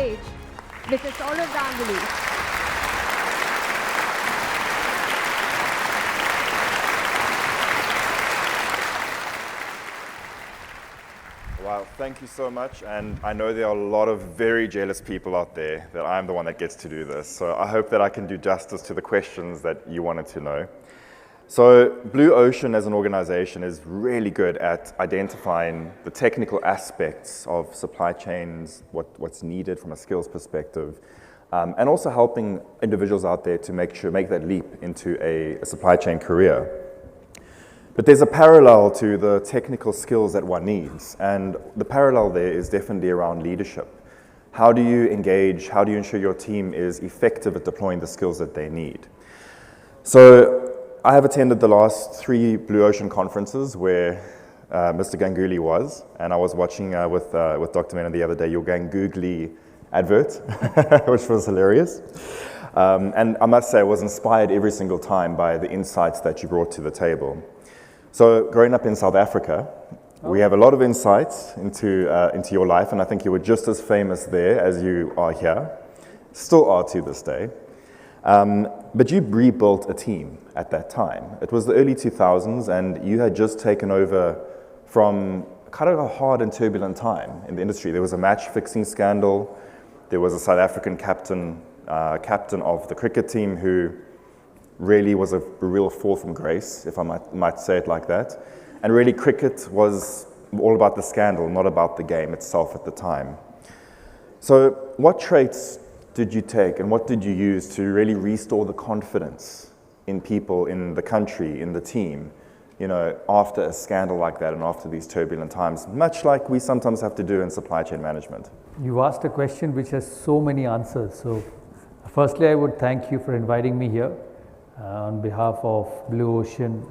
stage, Mr. Sourav Ganguly. Wow, thank you so much, and I know there are a lot of very jealous people out there that I'm the one that gets to do this, so I hope that I can do justice to the questions that you wanted to know. So Blue Ocean as an organization is really good at identifying the technical aspects of supply chains, what's needed from a skills perspective, and also helping individuals out there to make that leap into a supply chain career. But there's a parallel to the technical skills that one needs, and the parallel there is definitely around leadership. How do you engage, how do you ensure your team is effective at deploying the skills that they need? So I have attended the last 3 Blue Ocean conferences where Mr. Ganguly was, and I was watching with Dr. Menon the other day your Ganguly advert, which was hilarious. And I must say I was inspired every single time by the insights that you brought to the table. So growing up in South Africa, we have a lot of insights into your life, and I think you were just as famous there as you are here, still are to this day. But you rebuilt a team at that time. It was the early 2000s, and you had just taken over from kind of a hard and turbulent time in the industry. There was a match-fixing scandal. There was a South African captain of the cricket team who really was a real fall from grace, if I might say it like that. And really cricket was all about the scandal, not about the game itself at the time. So what traits did you take and what did you use to really restore the confidence in people, in the country, in the team, after a scandal like that and after these turbulent times, much like we sometimes have to do in supply chain management? You asked a question which has so many answers. So firstly, I would thank you for inviting me here. On behalf of Blue Ocean,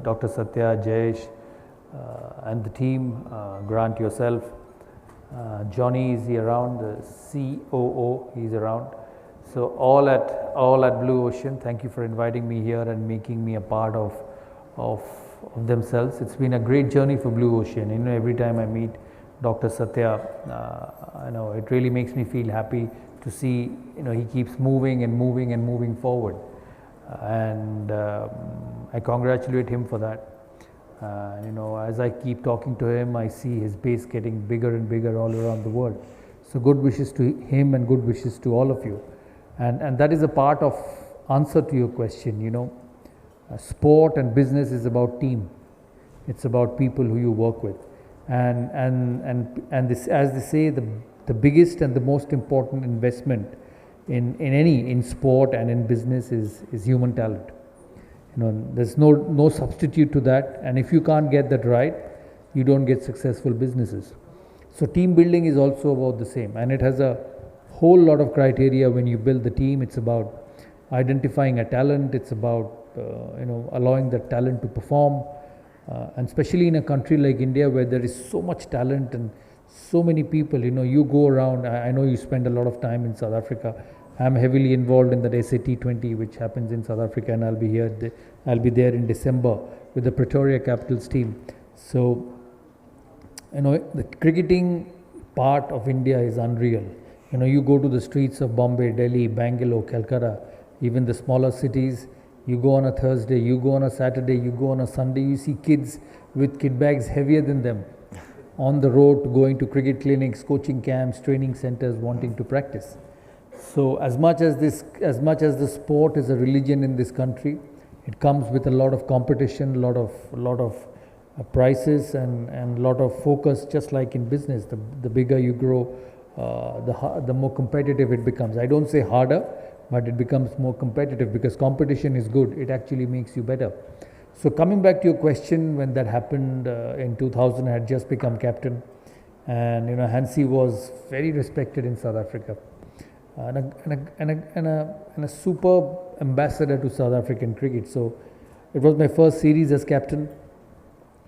Dr. Satya, Jayesh, and the team, Grant yourself, Johnny is he around, the COO he's around. So all at Blue Ocean, thank you for inviting me here and making me a part of themselves. It's been a great journey for Blue Ocean. Every time I meet Dr. Satya, it really makes me feel happy to see he keeps moving and moving and moving forward. And I congratulate him for that. As I keep talking to him, I see his base getting bigger and bigger all around the world. So good wishes to him and good wishes to all of you. And that is a part of answer to your question. Sport and business is about team. It's about people who you work with. And this, as they say, the biggest and the most important investment in sport and in business is human talent. There's no substitute to that, and if you can't get that right, you don't get successful businesses. So team building is also about the same, and it has a whole lot of criteria when you build the team. It's about identifying a talent, it's about allowing that talent to perform, and especially in a country like India where there is so much talent and so many people. You go around, I know you spend a lot of time in South Africa. I'm heavily involved in that SA-T20 which happens in South Africa, and I'll be there in December with the Pretoria Capitals team. So the cricketing part of India is unreal. You go to the streets of Bombay, Delhi, Bangalore, Calcutta, even the smaller cities. You go on a Thursday, you go on a Saturday, you go on a Sunday, you see kids with kit bags heavier than them on the road going to cricket clinics, coaching camps, training centers, wanting to practice. So as much as the sport is a religion in this country, it comes with a lot of competition, a lot of prices and a lot of focus. Just like in business, the bigger you grow, the more competitive it becomes. I don't say harder, but it becomes more competitive because competition is good. It actually makes you better. So coming back to your question, when that happened in 2000, I had just become captain, and Hansi was very respected in South Africa. And a superb ambassador to South African cricket. So it was my first series as captain,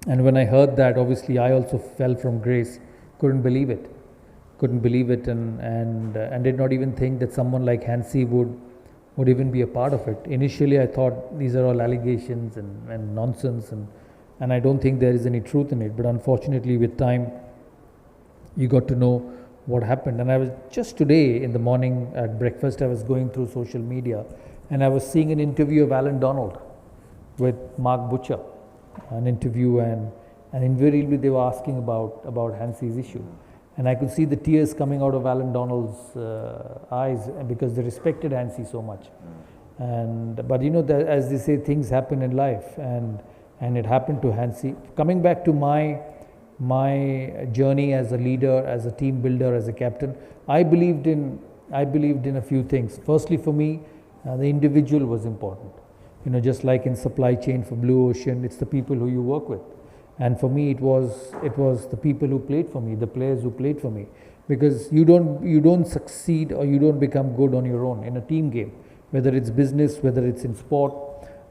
and when I heard that, obviously I also fell from grace. Couldn't believe it, and did not even think that someone like Hansi would even be a part of it. Initially I thought these are all allegations and nonsense, and I don't think there is any truth in it. But unfortunately, with time, you got to know what happened. And I was just today in the morning at breakfast, I was going through social media and I was seeing an interview of Alan Donald with Mark Butcher, an interview, and invariably they were asking about Hansi's issue. And I could see the tears coming out of Alan Donald's eyes because they respected Hansi so much. But you know, as they say, things happen in life, and it happened to Hansi. Coming back to my journey as a leader, as a team builder, as a captain, I believed in a few things. Firstly, for me, the individual was important. You know, just like in supply chain for Blue Ocean, it's the people who you work with. And for me, it was the people who played for me, the players who played for me, because you don't succeed or you don't become good on your own in a team game, whether it's business, whether it's in sport.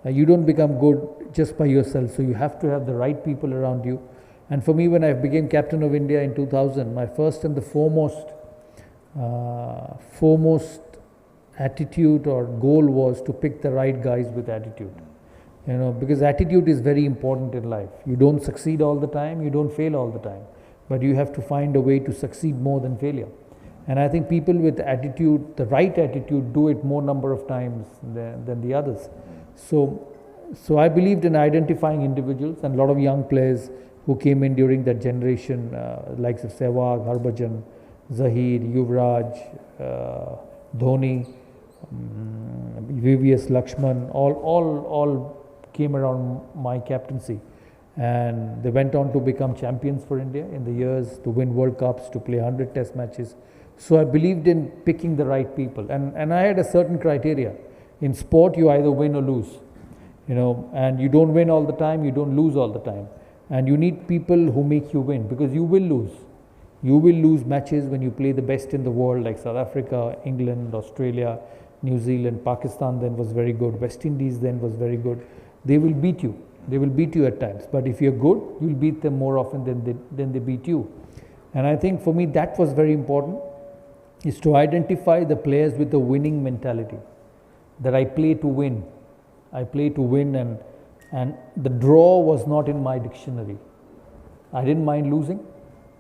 You don't become good just by yourself. So you have to have the right people around you. And for me, when I became captain of India in 2000, my first and the foremost attitude or goal was to pick the right guys with attitude. You know, because attitude is very important in life. You don't succeed all the time, you don't fail all the time, but you have to find a way to succeed more than failure. And I think people with attitude, the right attitude, do it more number of times than the others. So I believed in identifying individuals, and a lot of young players who came in during that generation, likes of Sehwag, Harbhajan, Zahir, Yuvraj, Dhoni, VVS Lakshman, all came around my captaincy, and they went on to become champions for India in the years, to win World Cups, to play 100 test matches. So I believed in picking the right people, and I had a certain criteria. In sport, you either win or lose, you know, and you don't win all the time, you don't lose all the time, and you need people who make you win, because you will lose. You will lose matches when you play the best in the world, like South Africa, England, Australia, New Zealand. Pakistan then was very good, West Indies then was very good. They will beat you. They will beat you at times. But if you're good, you'll beat them more often than they beat you. And I think for me that was very important, is to identify the players with the winning mentality. That I play to win. I play to win, and the draw was not in my dictionary. I didn't mind losing,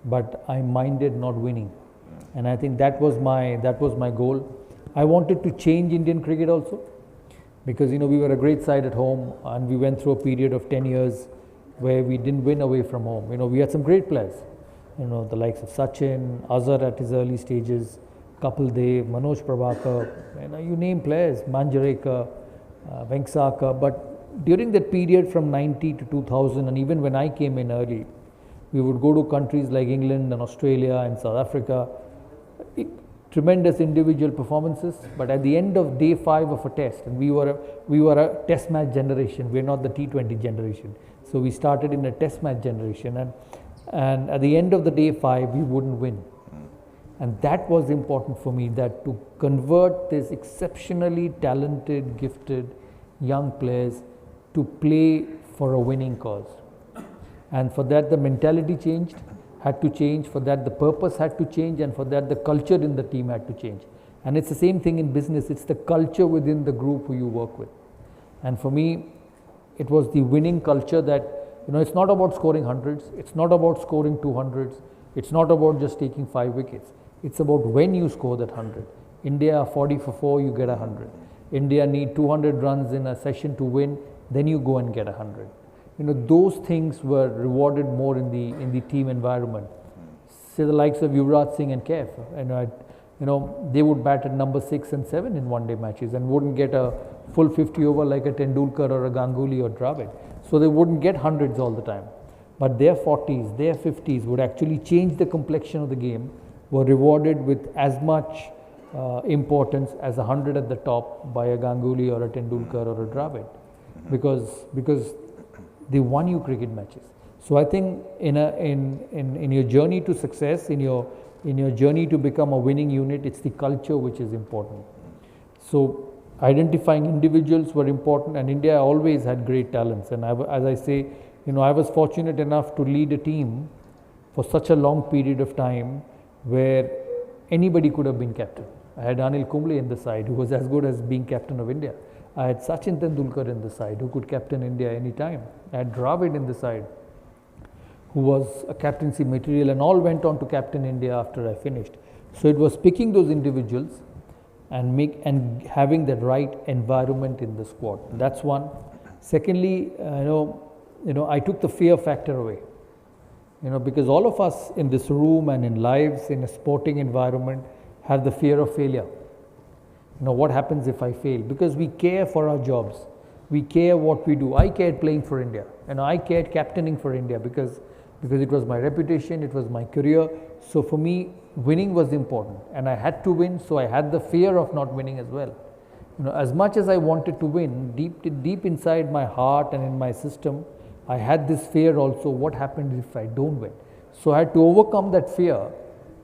but I minded not winning. And I think that was my goal. I wanted to change Indian cricket also, because you know, we were a great side at home, and we went through a period of 10 years where we didn't win away from home. You know, we had some great players, you know, the likes of Sachin, Azhar at his early stages, Kapil Dev, Manoj Prabhakar, you know, you name players, Manjareka, Venkasaka. But during that period from 90 to 2000, and even when I came in early, we would go to countries like England and Australia and South Africa. Tremendous individual performances, but at the end of day 5 of a test, and we were a test match generation, we're not the T20 generation, so we started in a test match generation, and at the end of the day 5 we wouldn't win. And that was important for me, that to convert this exceptionally talented, gifted young players to play for a winning cause. And for that the mentality had to change, for that the purpose had to change, and for that the culture in the team had to change. And it's the same thing in business, it's the culture within the group who you work with. And for me, it was the winning culture that, you know, it's not about scoring hundreds, it's not about scoring 200s, it's not about just taking 5 wickets. It's about when you score that 100. India 40 for 4, you get 100. India need 200 runs in a session to win, then you go and get 100. You know, those things were rewarded more in the team environment. Say the likes of Yuvraj Singh and Kaif, they would bat at number 6 and 7 in one-day matches and wouldn't get a full 50 over like a Tendulkar or a Ganguly or Dravid. So they wouldn't get hundreds all the time. But their 40s, their 50s would actually change the complexion of the game, were rewarded with as much importance as 100 at the top by a Ganguly or a Tendulkar or a Dravid, because they won you cricket matches. So I think in your journey to success, in your journey to become a winning unit, it's the culture which is important. So identifying individuals were important, and India always had great talents. And as I say, you know, I was fortunate enough to lead a team for such a long period of time where anybody could have been captain. I had Anil Kumble in the side, who was as good as being captain of India. I had Sachin Tendulkar in the side, who could captain India anytime. I had Dravid in the side, who was a captaincy material, and all went on to captain India after I finished. So it was picking those individuals and having the right environment in the squad. That's one. Secondly, I took the fear factor away. Because all of us in this room and in lives in a sporting environment have the fear of failure. What happens if I fail? Because we care for our jobs. We care what we do. I cared playing for India. I cared captaining for India because it was my reputation, it was my career. So for me, winning was important, and I had to win, so I had the fear of not winning as well. As much as I wanted to win, deep inside my heart and in my system, I had this fear also, what happens if I don't win? So I had to overcome that fear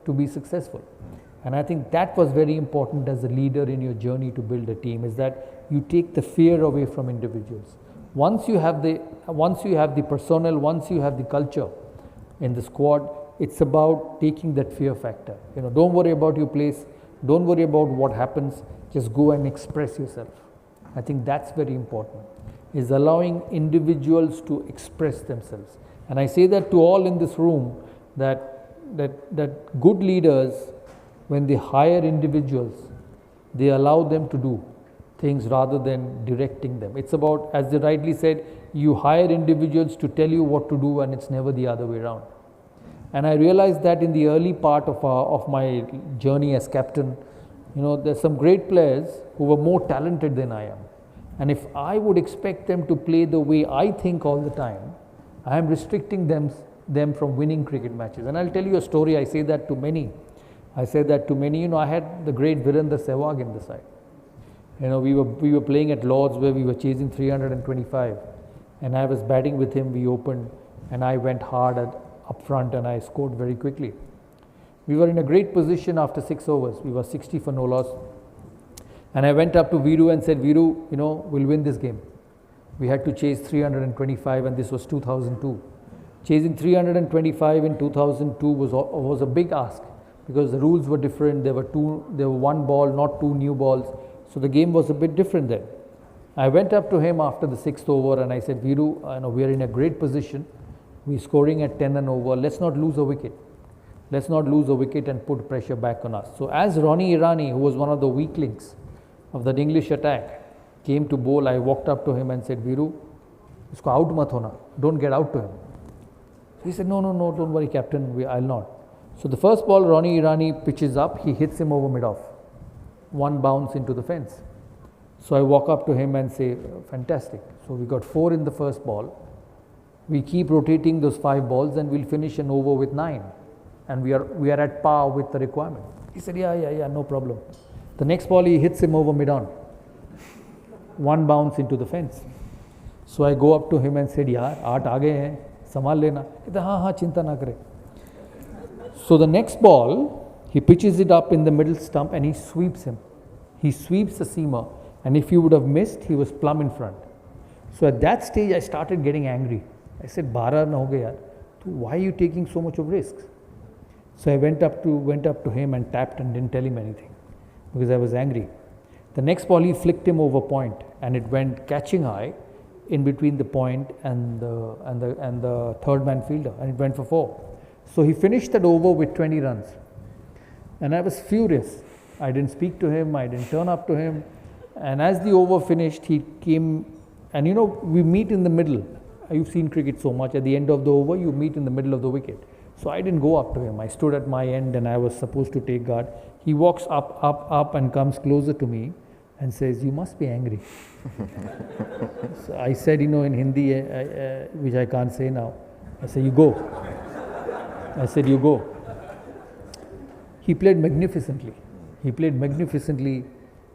to be successful. And I think that was very important as a leader in your journey to build a team, is that you take the fear away from individuals. Once you have the personnel, once you have the culture in the squad, it's about taking that fear factor. Don't worry about your place, don't worry about what happens, just go and express yourself. I think that's very important, is allowing individuals to express themselves. And I say that to all in this room, that good leaders, when they hire individuals, they allow them to do things rather than directing them. It's about, as they rightly said, you hire individuals to tell you what to do, and it's never the other way around. And I realized that in the early part of my journey as captain, there's some great players who were more talented than I am. And if I would expect them to play the way I think all the time, I am restricting them from winning cricket matches. And I'll tell you a story. I say that to many. I had the great Virendra Sehwag in the side. We were playing at Lords where we were chasing 325, and I was batting with him. We opened, and I went hard up front, and I scored very quickly. We were in a great position after 6 overs. We were 60 for no loss. And I went up to Viru and said, Viru, we'll win this game. We had to chase 325, and this was 2002. Chasing 325 in 2002 was a big ask, because the rules were different. There were one ball, not two new balls. So the game was a bit different then. I went up to him after the 6th over and I said, Viru, we are in a great position. We're scoring at 10 and over. Let's not lose a wicket. Let's not lose a wicket and put pressure back on us. So as Ronnie Irani, who was one of the weak links of that English attack, came to bowl, I walked up to him and said, Viru, isko out mat hona. Don't get out to him. He said, no, don't worry, captain, I'll not. So the first ball, Ronnie Irani pitches up, he hits him over mid-off. One bounce into the fence. So I walk up to him and say, fantastic. So we got 4 in the first ball. We keep rotating those 5 balls and we'll finish an over with 9. And we are at par with the requirement. He said, yeah, no problem. The next ball he hits him over mid-on. One bounce into the fence. So I go up to him and said, yaar, 8 aa gaye hain, samal lena. He said, haan, chinta na kare. So the next ball, he pitches it up in the middle stump and he sweeps him. He sweeps the seamer, and if he would have missed, he was plumb in front. So at that stage, I started getting angry. I said, 12 na ho gaya yaar. Why are you taking so much of risks? So I went up to him and tapped and didn't tell him anything because I was angry. The next ball, he flicked him over point, and it went catching high in between the point and the third man fielder, and it went for 4. So he finished that over with 20 runs. And I was furious. I didn't speak to him, I didn't turn up to him. And as the over finished, he came, and we meet in the middle. You've seen cricket so much. At the end of the over, you meet in the middle of the wicket. So I didn't go up to him. I stood at my end and I was supposed to take guard. He walks up and comes closer to me and says, you must be angry. So I said, in Hindi, which I can't say now, I said, you go. I said, you go. He played magnificently.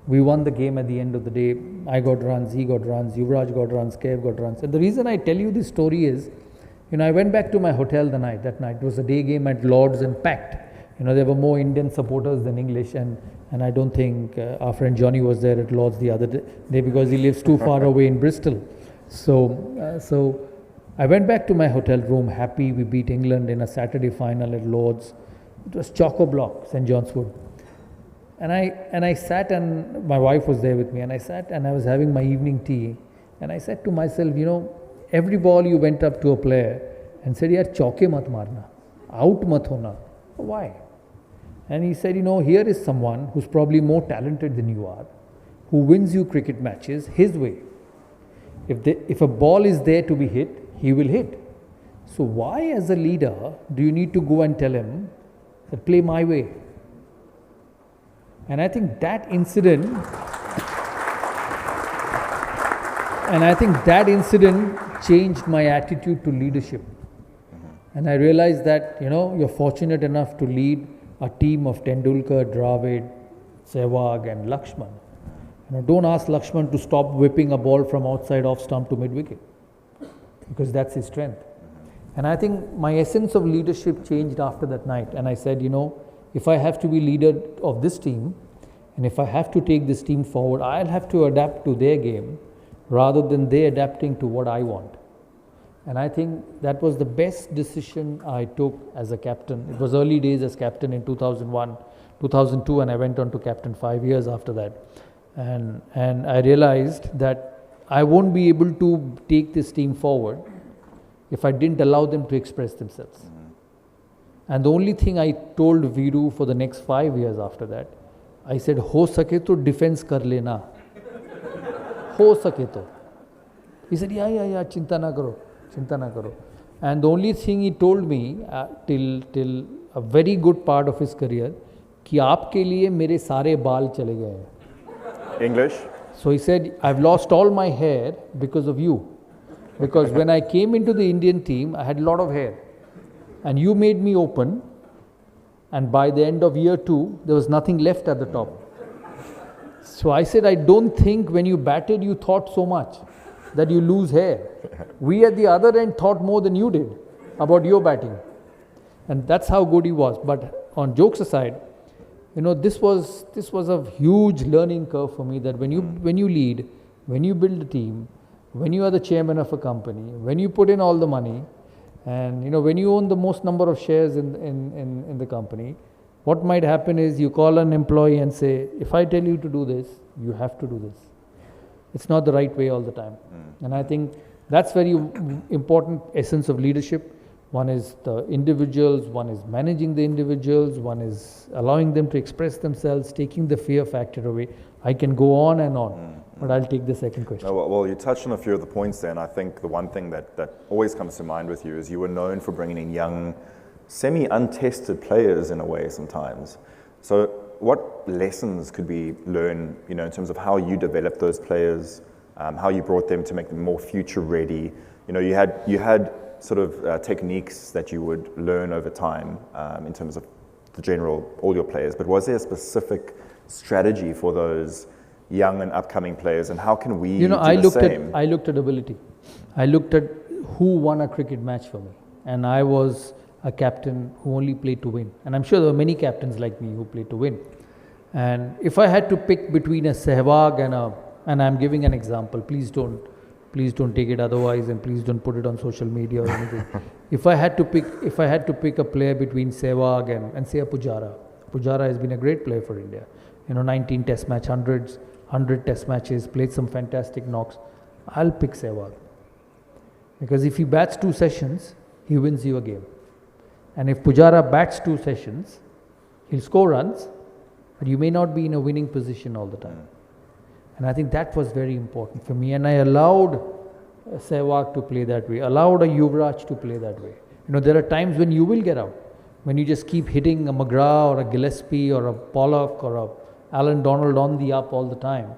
We won the game at the end of the day. I got runs, he got runs, Yuvraj got runs, Kev got runs. And the reason I tell you this story is, I went back to my hotel that night. It was a day game at Lords and packed. There were more Indian supporters than English, and I don't think our friend Johnny was there at Lords the other day because he lives too far away in Bristol. So I went back to my hotel room happy. We beat England in a Saturday final at Lords. It was chock-a-block, St. John's Wood. And I sat, and my wife was there with me, and I sat and I was having my evening tea, and I said to myself, every ball you went up to a player and said, yaar, chauke mat marna, out mat hona. Why? And he said, here is someone who's probably more talented than you are, who wins you cricket matches his way. If a ball is there to be hit, he will hit. So why as a leader do you need to go and tell him that play my way? And I think that incident changed my attitude to leadership. And I realized that, you're fortunate enough to lead a team of Tendulkar, Dravid, Sehwag and Lakshman. Don't ask Lakshman to stop whipping a ball from outside off stump to mid-wicket, because that's his strength. And I think my essence of leadership changed after that night. And I said, if I have to be leader of this team, and if I have to take this team forward, I'll have to adapt to their game rather than they adapting to what I want. And I think that was the best decision I took as a captain. It was early days as captain in 2001, 2002, and I went on to captain 5 years after that. And I realized that I won't be able to take this team forward if I didn't allow them to express themselves. And the only thing I told Viru for the next 5 years after that, I said, ho sake to defense kar lena. Ho sake to. He said, yeah, chinta na karo. And the only thing he told me till a very good part of his career, कि आपके लिए मेरे सारे बाल चले गए हैं. English? So he said, I've lost all my hair because of you. Because when I came into the Indian team, I had a lot of hair. And you made me open. And by the end of year 2, there was nothing left at the top. So I said, I don't think when you batted, you thought so much that you lose hair. We at the other end thought more than you did about your batting. And that's how good he was. But on jokes aside, this was a huge learning curve for me, that when you lead, when you build a team, when you are the chairman of a company, when you put in all the money, and when you own the most number of shares in the company, what might happen is you call an employee and say, if I tell you to do this, you have to do this. It's not the right way all the time. And I think that's very important essence of leadership. One is the individuals, one is managing the individuals, one is allowing them to express themselves, taking the fear factor away. I can go on and on, but I'll take the second question. Well, you touched on a few of the points there, and I think the one thing that always comes to mind with you is you were known for bringing in young, semi-untested players in a way sometimes. So what lessons could we learn, in terms of how you developed those players, how you brought them to make them more future ready? You had sort of techniques that you would learn over time in terms of all your players, but was there a specific strategy for those young and upcoming players, and how can we do the same? I looked at ability. I looked at who won a cricket match for me, and I was a captain who only played to win. And I'm sure there were many captains like me who played to win. And if I had to pick between a Sehwag and I'm giving an example, please don't take it otherwise, and please don't put it on social media or anything. If I had to pick a player between Sehwag and say a Pujara has been a great player for India. 19 test match, 100 test matches, played some fantastic knocks. I'll pick Sehwag. Because if he bats 2 sessions, he wins you a game. And if Pujara bats 2 sessions, he'll score runs, but you may not be in a winning position all the time. And I think that was very important for me. And I allowed Sehwag to play that way, allowed a Yuvraj to play that way. There are times when you will get out, when you just keep hitting a McGrath or a Gillespie or a Pollock or a Alan Donald on the up all the time.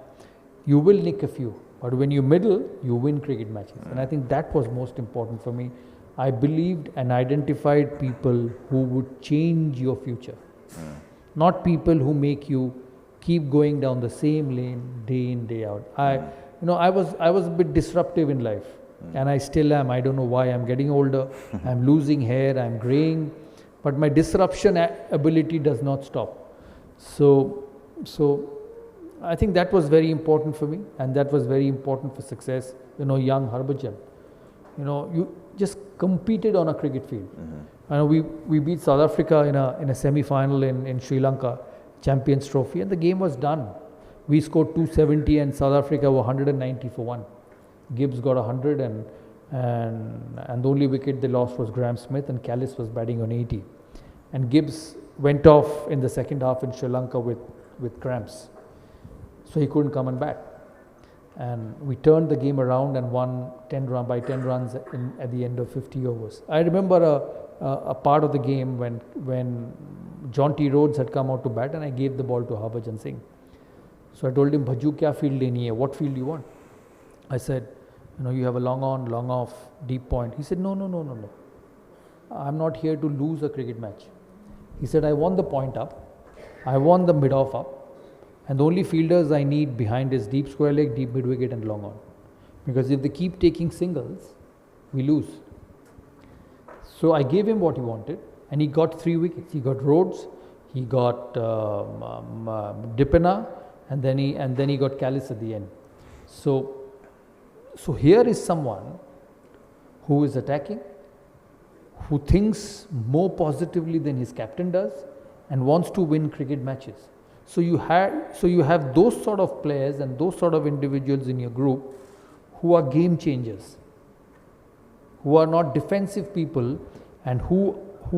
You will nick a few. But when you middle, you win cricket matches. And I think that was most important for me. I believed and identified people who would change your future. Not people who make you keep going down the same lane day in, day out. I was a bit disruptive in life, and I still am. I don't know why. I'm getting older. I'm losing hair. I'm graying, but my disruption ability does not stop. So I think that was very important for me, and that was very important for success. Young Harbhajan, you just competed on a cricket field. We beat South Africa in a semi-final in Sri Lanka, Champions Trophy, and the game was done. We scored 270 and South Africa were 190 for 1. Gibbs got 100 and and the only wicket they lost was Graham Smith, and Callis was batting on 80. And Gibbs went off in the second half in Sri Lanka with cramps, so he couldn't come and bat. And we turned the game around and won by 10 runs at the end of 50 overs. I remember a part of the game when John T. Rhodes had come out to bat, and I gave the ball to Harbhajan Singh. So I told him, Bhaju, kya field leni hai? What field do you want? I said, you have a long on, long off, deep point. He said, no. I'm not here to lose a cricket match. He said, I want the point up, I want the mid off up, and the only fielders I need behind is deep square leg, deep mid wicket and long on. Because if they keep taking singles, we lose. So I gave him what he wanted, and he got 3 wickets. He got Rhodes, he got Dipena, and then he got Callis at the end. So here is someone who is attacking, who thinks more positively than his captain does, and wants to win cricket matches. So you have those sort of players and those sort of individuals in your group who are game changers, who are not defensive people, and who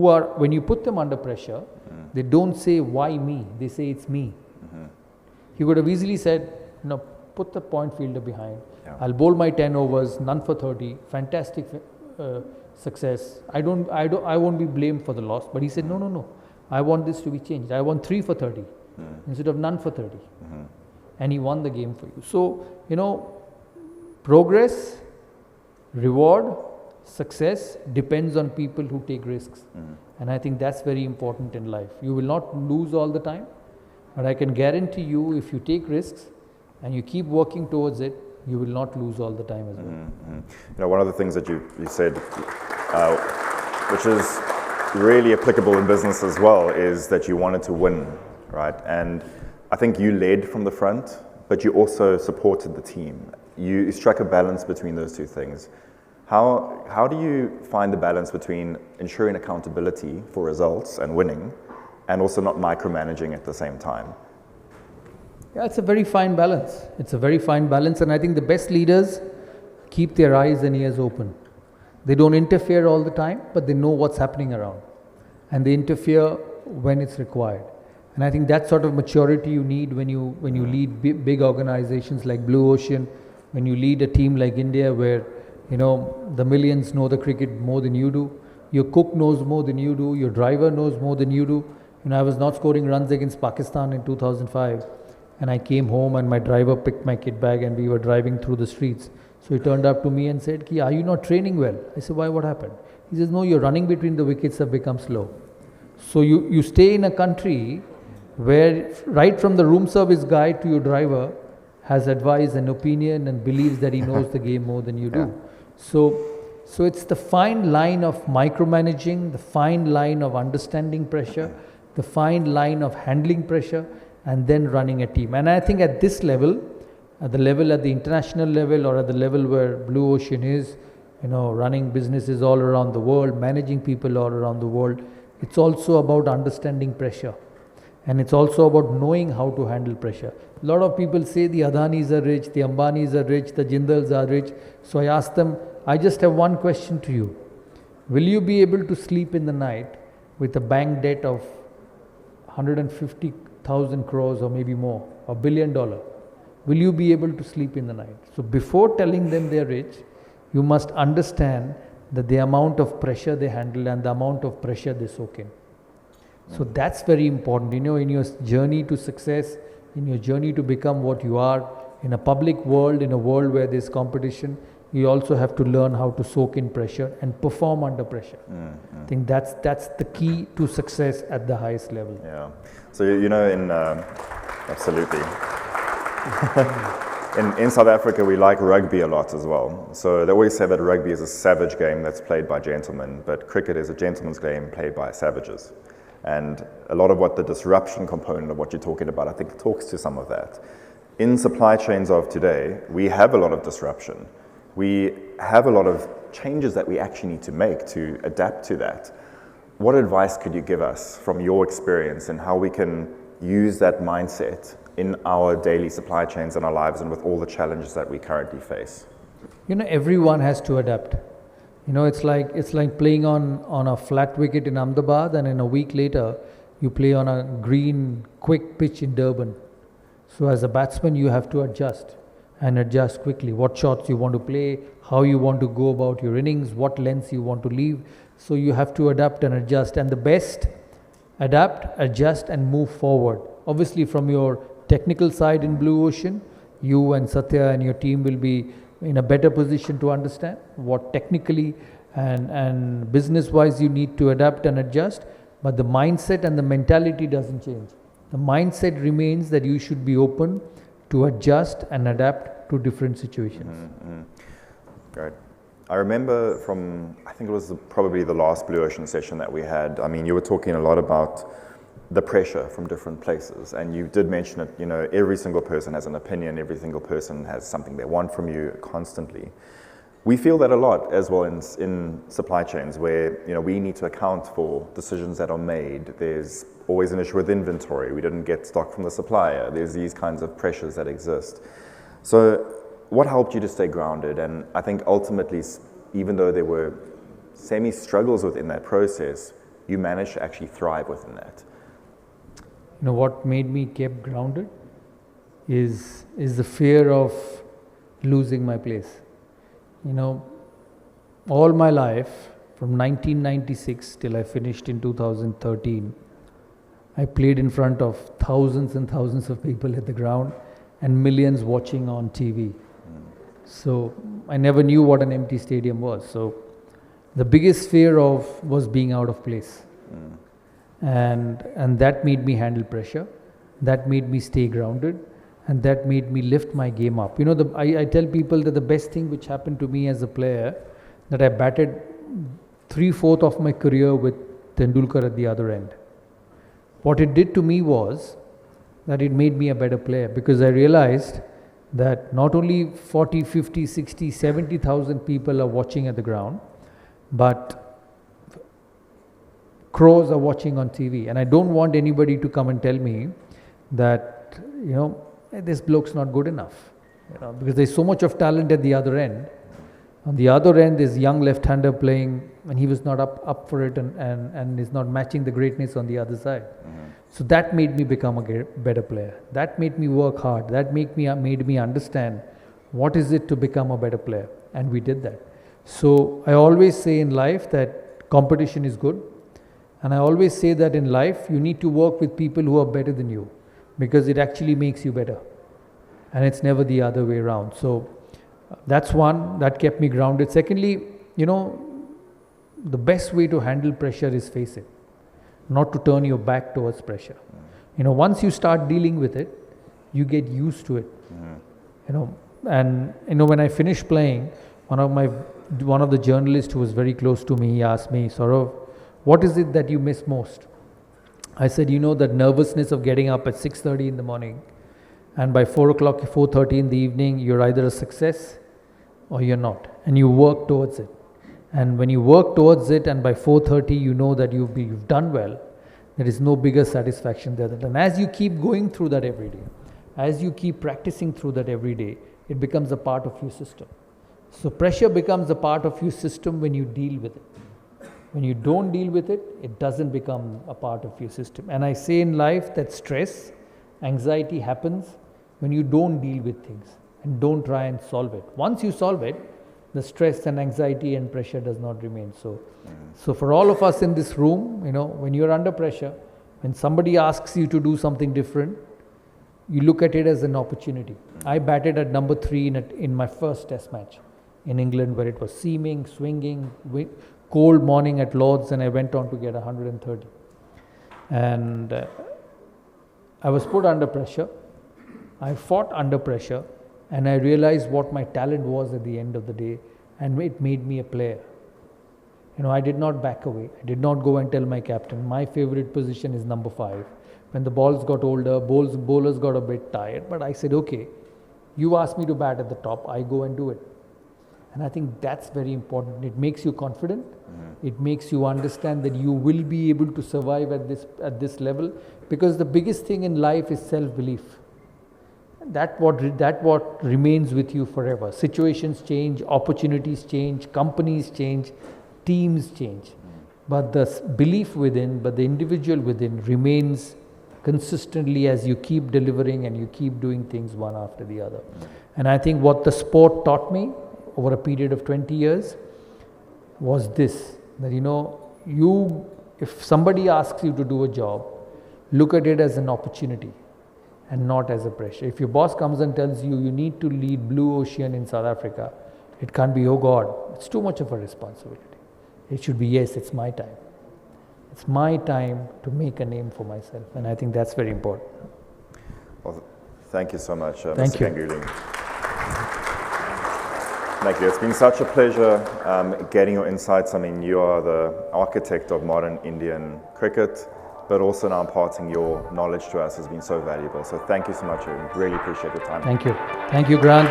are, when you put them under pressure, they don't say why me, they say it's me. He could have easily said, put the point fielder behind. Yeah. I'll bowl my 10 overs, none for 30, fantastic success. I won't be blamed for the loss. But he said, no. I want this to be changed. I want 3 for 30 instead of none for 30. And he won the game for you. So, progress, reward, success depends on people who take risks. And I think that's very important in life. You will not lose all the time, but I can guarantee you, if you take risks and you keep working towards it, you will not lose all the time as well. One of the things that you said, which is really applicable in business as well, is that you wanted to win, right? And I think you led from the front, but you also supported the team. You struck a balance between those two things. How do you find the balance between ensuring accountability for results and winning, and also not micromanaging at the same time? Yeah, it's a very fine balance. And I think the best leaders keep their eyes and ears open. They don't interfere all the time, but they know what's happening around, and they interfere when it's required. And I think that sort of maturity you need when you lead big organizations like Blue Ocean, when you lead a team like India, where the millions know the cricket more than you do. Your cook knows more than you do. Your driver knows more than you do. I was not scoring runs against Pakistan in 2005. And I came home and my driver picked my kit bag and we were driving through the streets. So he turned up to me and said, are you not training well? I said, why, what happened? He says, no, your running between the wickets have become slow. So you stay in a country where right from the room service guy to your driver has advice and opinion and believes that he knows the game more than you do. So it's the fine line of micromanaging, the fine line of understanding pressure, the fine line of handling pressure, and then running a team. And I think at this level, at the international level, or at the level where Blue Ocean is, running businesses all around the world, managing people all around the world, it's also about understanding pressure. And it's also about knowing how to handle pressure. A lot of people say the Adanis are rich, the Ambanis are rich, the Jindals are rich. So I ask them, I just have one question to you. Will you be able to sleep in the night with a bank debt of 150,000 crores or maybe more, $1 billion? Will you be able to sleep in the night? So before telling them they're rich, you must understand that the amount of pressure they handle and the amount of pressure they soak in. So that's very important, in your journey to success, in your journey to become what you are, in a public world, in a world where there's competition, you also have to learn how to soak in pressure and perform under pressure. I think that's the key to success at the highest level. Yeah. So, absolutely. In South Africa, we like rugby a lot as well. So they always say that rugby is a savage game that's played by gentlemen, but cricket is a gentleman's game played by savages. And a lot of what the disruption component of what you're talking about, I think talks to some of that. In supply chains of today, we have a lot of disruption. We have a lot of changes that we actually need to make to adapt to that. What advice could you give us from your experience and how we can use that mindset in our daily supply chains and our lives and with all the challenges that we currently face? Everyone has to adapt. It's like playing on a flat wicket in Ahmedabad, and in a week later you play on a green quick pitch in Durban. So as a batsman you have to adjust, and adjust quickly. What shots you want to play, how you want to go about your innings, what lengths you want to leave. So you have to adapt and adjust, and the best adapt, adjust and move forward. Obviously from your technical side in Blue Ocean, you and Satya and your team will be in a better position to understand what technically and business wise you need to adapt and adjust, but the mindset and the mentality doesn't change. The mindset remains that you should be open to adjust and adapt to different situations. Great. I remember from, I think it was probably the last Blue Ocean session that we had, I mean, you were talking a lot about the pressure from different places, and you did mention it, every single person has an opinion, every single person has something they want from you constantly. We feel that a lot as well in supply chains where, we need to account for decisions that are made. There's always an issue with inventory. We didn't get stock from the supplier. There's these kinds of pressures that exist. So what helped you to stay grounded? And I think ultimately, even though there were semi-struggles within that process, you managed to actually thrive within that. What made me keep grounded is the fear of losing my place. All my life, from 1996 till I finished in 2013, I played in front of thousands and thousands of people at the ground and millions watching on TV. So I never knew what an empty stadium was. So the biggest fear was being out of place. And that made me handle pressure, that made me stay grounded, and that made me lift my game up. I tell people that the best thing which happened to me as a player, that I batted 3/4 of my career with Tendulkar at the other end. What it did to me was that it made me a better player, because I realized that not only 40, 50, 60, 70,000 people are watching at the ground, but crores are watching on TV. And I don't want anybody to come and tell me that, this bloke's not good enough. Because there's so much of talent at the other end. On the other end, there's young left-hander playing, and he was not up for it and is not matching the greatness on the other side. So that made me become a better player. That made me work hard. That made me understand what is it to become a better player. And we did that. So I always say in life that competition is good. And I always say that in life, you need to work with people who are better than you, because it actually makes you better. And it's never the other way around. So that's one that kept me grounded. Secondly, the best way to handle pressure is face it, not to turn your back towards pressure. Once you start dealing with it, you get used to it. And when I finished playing, one of the journalists who was very close to me, he asked me, Sourav, what is it that you miss most? I said, that nervousness of getting up at 6:30 in the morning, and by 4:30 in the evening, you're either a success or you're not, and you work towards it. And when you work towards it, and by 4:30 you know that you've done well, there is no bigger satisfaction there. And as you keep going through that every day, as you keep practicing through that every day, it becomes a part of your system. So pressure becomes a part of your system when you deal with it. When you don't deal with it, it doesn't become a part of your system. And I say in life that stress, anxiety happens when you don't deal with things and don't try and solve it. Once you solve it, the stress and anxiety and pressure does not remain. So for all of us in this room, when you're under pressure, when somebody asks you to do something different, you look at it as an opportunity. I batted at number 3 in my first test match in England, where it was seaming, swinging, cold morning at Lord's, and I went on to get 130. And I was put under pressure. I fought under pressure, and I realized what my talent was at the end of the day, and it made me a player. I did not back away. I did not go and tell my captain, my favorite position is number 5. When the balls got older, bowlers got a bit tired, but I said, okay, you asked me to bat at the top, I go and do it. And I think that's very important. It makes you confident. It makes you understand that you will be able to survive at this level, because the biggest thing in life is self-belief. that what remains with you forever. Situations change, opportunities change, companies change, teams change, but the belief within, but the individual within remains consistently as you keep delivering and you keep doing things one after the other. And I think what the sport taught me over a period of 20 years was this, that if somebody asks you to do a job, look at it as an opportunity and not as a pressure. If your boss comes and tells you you need to lead Blue Ocean in South Africa, it can't be, oh God, it's too much of a responsibility. It should be, yes, it's my time. It's my time to make a name for myself, and I think that's very important. Well, thank you so much, Thank Mr. you. Ganguly. Thank you. It's been such a pleasure getting your insights. I mean, you are the architect of modern Indian cricket, but also now imparting your knowledge to us has been so valuable. So thank you so much. I really appreciate the time. Thank you. Thank you, Grant.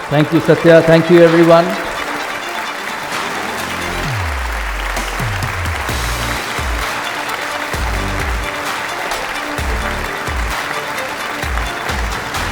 Thank you, Satya. Thank you, everyone.